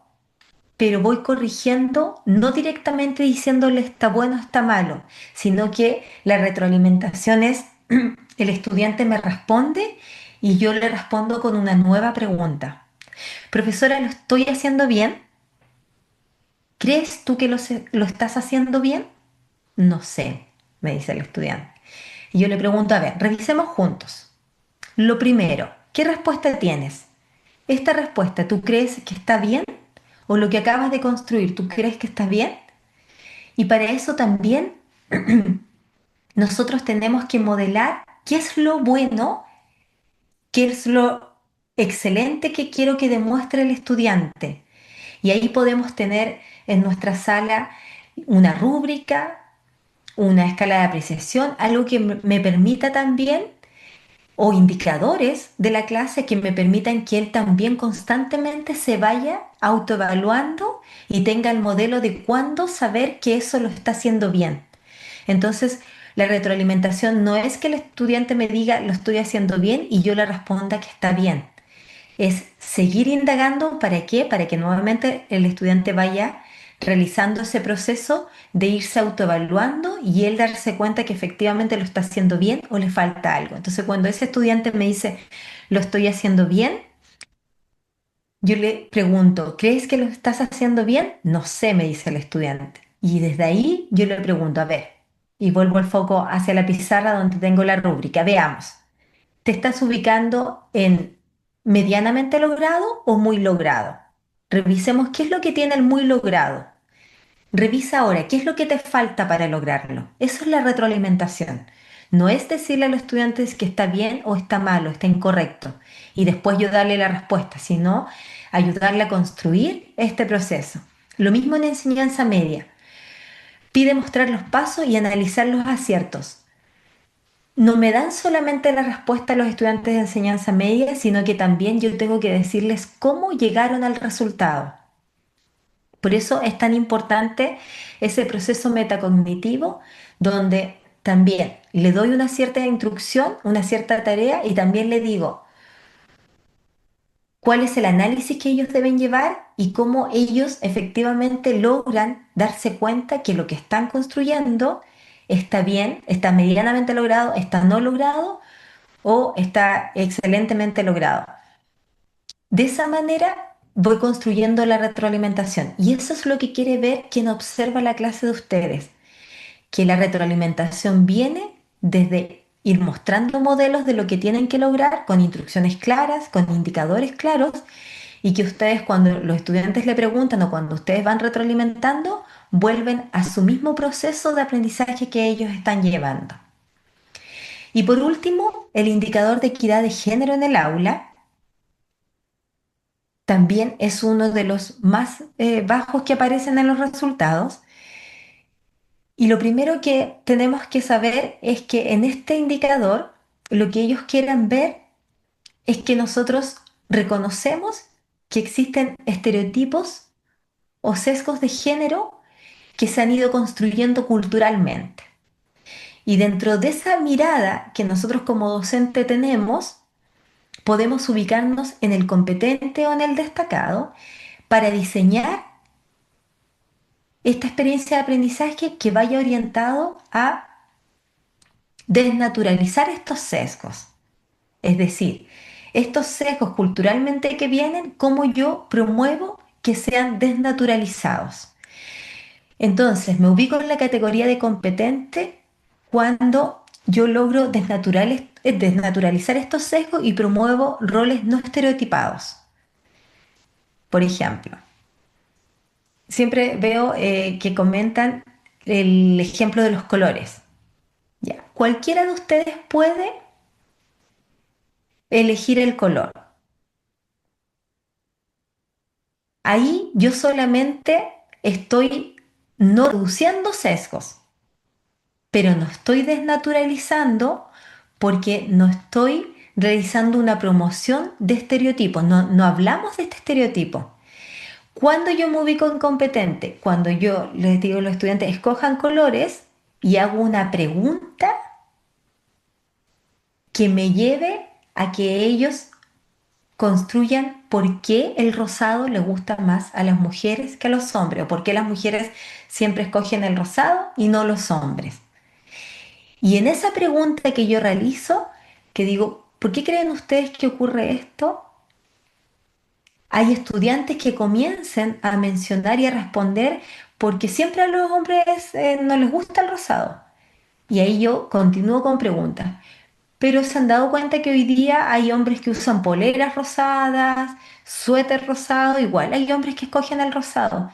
pero voy corrigiendo, no directamente diciéndole está bueno o está malo, sino que la retroalimentación es, el estudiante me responde y yo le respondo con una nueva pregunta. Profesora, ¿lo estoy haciendo bien? ¿Crees tú que lo estás haciendo bien? No sé, me dice el estudiante. Y yo le pregunto, a ver, revisemos juntos. Lo primero, ¿qué respuesta tienes? ¿Esta respuesta tú crees que está bien? ¿O lo que acabas de construir, tú crees que está bien? Y para eso también nosotros tenemos que modelar qué es lo bueno, qué es lo excelente que quiero que demuestre el estudiante. Y ahí podemos tener en nuestra sala una rúbrica, una escala de apreciación, algo que me permita también, o indicadores de la clase que me permitan que él también constantemente se vaya autoevaluando y tenga el modelo de cuándo saber que eso lo está haciendo bien. Entonces, la retroalimentación no es que el estudiante me diga lo estoy haciendo bien y yo le responda que está bien. Es seguir indagando. ¿Para qué? Para que nuevamente el estudiante vaya realizando ese proceso de irse autoevaluando y él darse cuenta que efectivamente lo está haciendo bien o le falta algo. Entonces, cuando ese estudiante me dice lo estoy haciendo bien, yo le pregunto, ¿crees que lo estás haciendo bien? No sé, me dice el estudiante. Y desde ahí yo le pregunto, a ver, y vuelvo el foco hacia la pizarra donde tengo la rúbrica. Veamos, ¿te estás ubicando en medianamente logrado o muy logrado? Revisemos qué es lo que tiene el muy logrado. Revisa ahora, ¿qué es lo que te falta para lograrlo? Eso es la retroalimentación. No es decirle a los estudiantes que está bien o está mal o está incorrecto y después yo darle la respuesta, sino ayudarle a construir este proceso. Lo mismo en enseñanza media. Pide mostrar los pasos y analizar los aciertos. No me dan solamente la respuesta a los estudiantes de enseñanza media, sino que también yo tengo que decirles cómo llegaron al resultado. Por eso es tan importante ese proceso metacognitivo donde también le doy una cierta instrucción, una cierta tarea y también le digo cuál es el análisis que ellos deben llevar y cómo ellos efectivamente logran darse cuenta que lo que están construyendo está bien, está medianamente logrado, está no logrado o está excelentemente logrado. De esa manera voy construyendo la retroalimentación y eso es lo que quiere ver quien observa la clase de ustedes, que la retroalimentación viene desde ir mostrando modelos de lo que tienen que lograr con instrucciones claras, con indicadores claros y que ustedes cuando los estudiantes le preguntan o cuando ustedes van retroalimentando, vuelven a su mismo proceso de aprendizaje que ellos están llevando. Y por último, el indicador de equidad de género en el aula también es uno de los más bajos que aparecen en los resultados. Y lo primero que tenemos que saber es que en este indicador lo que ellos quieran ver es que nosotros reconocemos que existen estereotipos o sesgos de género que se han ido construyendo culturalmente. Y dentro de esa mirada que nosotros como docente tenemos, podemos ubicarnos en el competente o en el destacado para diseñar esta experiencia de aprendizaje que vaya orientado a desnaturalizar estos sesgos. Es decir, estos sesgos culturalmente que vienen, cómo yo promuevo que sean desnaturalizados. Entonces, me ubico en la categoría de competente cuando yo logro desnaturalizar estos sesgos y promuevo roles no estereotipados. Por ejemplo, siempre veo que comentan el ejemplo de los colores. Ya, cualquiera de ustedes puede elegir el color. Ahí yo solamente estoy no reduciendo sesgos, pero no estoy desnaturalizando porque no estoy realizando una promoción de estereotipos. No, no hablamos de este estereotipo. Cuando yo me ubico incompetente, cuando yo les digo a los estudiantes escojan colores y hago una pregunta que me lleve a que ellos construyan por qué el rosado le gusta más a las mujeres que a los hombres, o por qué las mujeres siempre escogen el rosado y no los hombres. Y en esa pregunta que yo realizo, que digo, ¿por qué creen ustedes que ocurre esto? Hay estudiantes que comiencen a mencionar y a responder porque siempre a los hombres no les gusta el rosado. Y ahí yo continúo con preguntas. Pero se han dado cuenta que hoy día hay hombres que usan poleras rosadas, suéter rosado, igual hay hombres que escogen el rosado.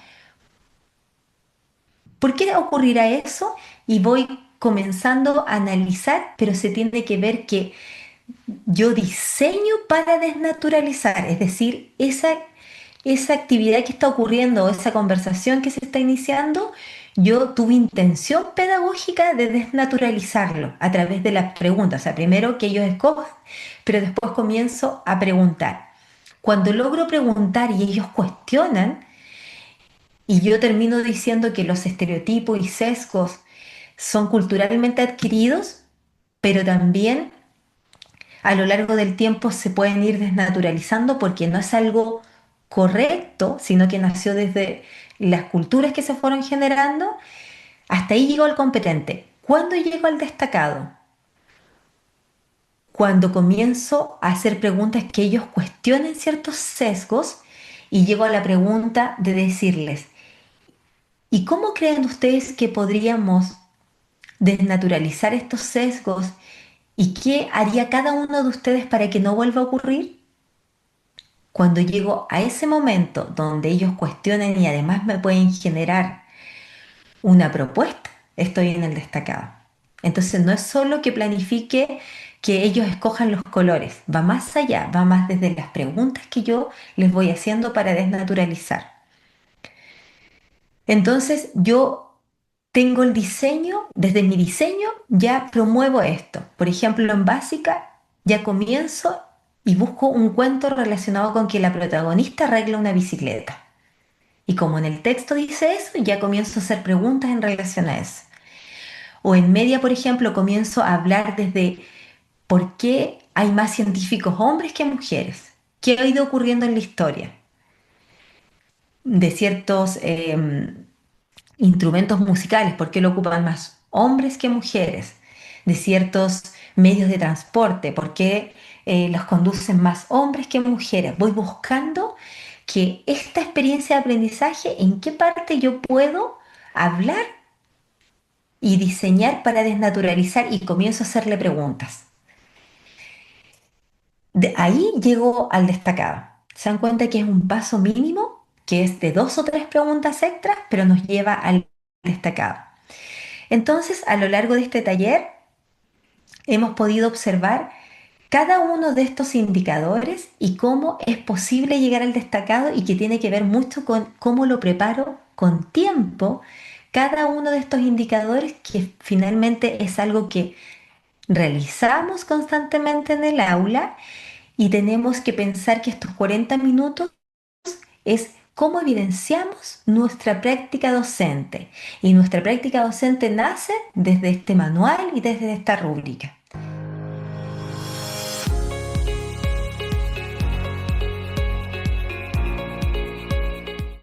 ¿Por qué ocurrirá eso? Y voy comenzando a analizar, pero se tiene que ver que yo diseño para desnaturalizar, es decir, esa actividad que está ocurriendo, esa conversación que se está iniciando, yo tuve intención pedagógica de desnaturalizarlo a través de las preguntas. O sea, primero que ellos escojan, pero después comienzo a preguntar. Cuando logro preguntar y ellos cuestionan, y yo termino diciendo que los estereotipos y sesgos son culturalmente adquiridos, pero también a lo largo del tiempo se pueden ir desnaturalizando porque no es algo correcto, sino que nació desde las culturas que se fueron generando. Hasta ahí llegó el competente. ¿Cuándo llego al destacado? Cuando comienzo a hacer preguntas que ellos cuestionen ciertos sesgos y llego a la pregunta de decirles, ¿y cómo creen ustedes que podríamos desnaturalizar estos sesgos y qué haría cada uno de ustedes para que no vuelva a ocurrir? Cuando llego a ese momento donde ellos cuestionen y además me pueden generar una propuesta, estoy en el destacado. Entonces no es solo que planifique que ellos escojan los colores, va más allá, va más desde las preguntas que yo les voy haciendo para desnaturalizar. Entonces yo tengo el diseño, desde mi diseño ya promuevo esto. Por ejemplo, en básica ya comienzo y busco un cuento relacionado con que la protagonista arregla una bicicleta. Y como en el texto dice eso, ya comienzo a hacer preguntas en relación a eso. O en media, por ejemplo, comienzo a hablar desde por qué hay más científicos hombres que mujeres. ¿Qué ha ido ocurriendo en la historia? De ciertos instrumentos musicales, ¿por qué lo ocupan más hombres que mujeres? De ciertos medios de transporte, ¿por qué los conducen más hombres que mujeres? Voy buscando que esta experiencia de aprendizaje, en qué parte yo puedo hablar y diseñar para desnaturalizar y comienzo a hacerle preguntas. De ahí llego al destacado. Se dan cuenta que es un paso mínimo, que es de dos o tres preguntas extras, pero nos lleva al destacado. Entonces, a lo largo de este taller, hemos podido observar cada uno de estos indicadores y cómo es posible llegar al destacado y que tiene que ver mucho con cómo lo preparo con tiempo cada uno de estos indicadores que finalmente es algo que realizamos constantemente en el aula y tenemos que pensar que estos 40 minutos es cómo evidenciamos nuestra práctica docente. Y nuestra práctica docente nace desde este manual y desde esta rúbrica.